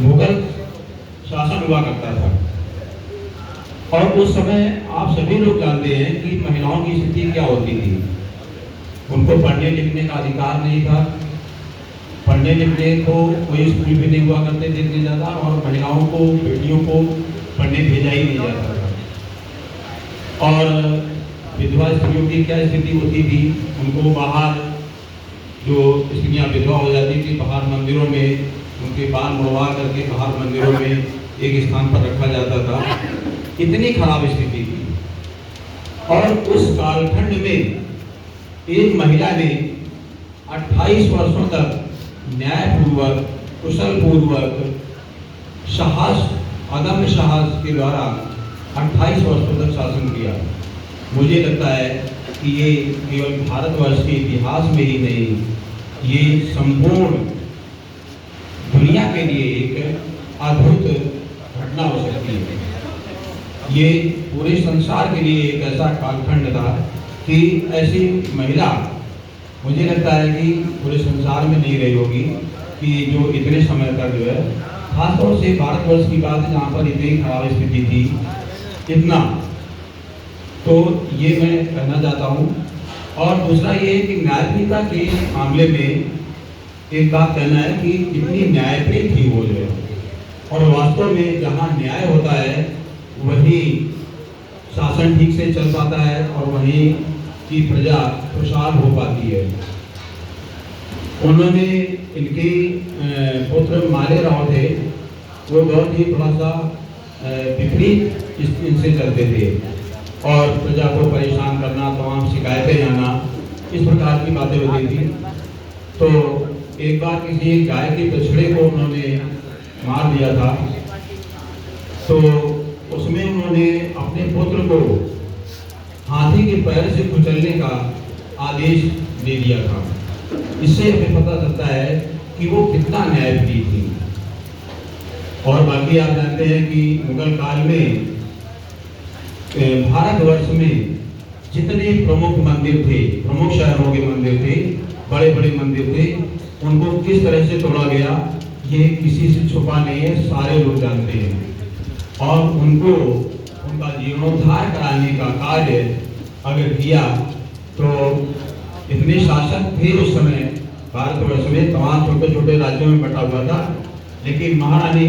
मुगल शासन हुआ करता था। और उस समय आप सभी लोग जानते हैं कि महिलाओं की स्थिति क्या होती थी। उनको पढ़ने लिखने का अधिकार नहीं था। पढ़ने लिखने को कोई स्कूल भी नहीं हुआ करते थे इतने ज़्यादा, और महिलाओं को, बेटियों को पढ़ने भेजा ही नहीं जाता था। और विधवा स्त्रियों की क्या स्थिति होती थी, उनको बाहर, जो स्त्रियाँ विधवा हो जाती थी, बाहर मंदिरों में उनके बाल मुड़वा करके बाहर मंदिरों में एक स्थान पर रखा जाता था। इतनी खराब स्थिति थी। और उस कालखंड में एक महिला ने 28 वर्षों तक न्यायपूर्वक, कुशल पूर्वक, साहस, अदम्य साहस के द्वारा 28 वर्षों तक शासन किया। मुझे लगता है कि ये केवल भारतवर्ष के इतिहास में ही नहीं, ये संपूर्ण दुनिया के लिए एक अद्भुत घटना हो सकती है। ये पूरे संसार के लिए एक ऐसा कालखंड था कि ऐसी महिला, मुझे लगता है कि पूरे संसार में नहीं रही होगी कि जो इतने समय तक जो है, खासतौर से भारतवर्ष की बात है जहाँ पर इतनी खराब स्थिति थी, इतना। तो ये मैं कहना चाहता हूँ। और दूसरा ये कि न्यायप्रियता के मामले में एक बात कहना है कि इतनी न्यायप्रिय थी वो जो है, और वास्तव में जहाँ न्याय होता है वहीं शासन ठीक से चल पाता है और वहीं की प्रजा खुशहाल हो पाती है। उन्होंने, इनके पुत्र मालेराव थे, वो बहुत ही थोड़ा सा विपरीत इनसे चलते थे और प्रजा को परेशान करना, तमाम शिकायतें आना, इस प्रकार की बातें होती थी। तो एक बार किसी गाय के बछड़े को उन्होंने मार दिया था, तो उसमें उन्होंने अपने पुत्र को हाथी के पैर से कुचलने का आदेश दे दिया था। इससे हमें पता चलता है कि वो कितना न्यायप्रिय थी। और बाकी आप जानते हैं कि मुगल काल में भारतवर्ष में जितने प्रमुख मंदिर थे, प्रमुख शहरों के मंदिर थे, बड़े बड़े मंदिर थे, उनको किस तरह से तोड़ा गया, ये किसी से छुपा नहीं है, सारे लोग जानते हैं। और उनको, उनका जीर्णोद्धार कराने का कार्य अगर किया तो इतने शासक थे उस समय भारतवर्ष में, तमाम छोटे छोटे राज्यों में बटा हुआ था, लेकिन महारानी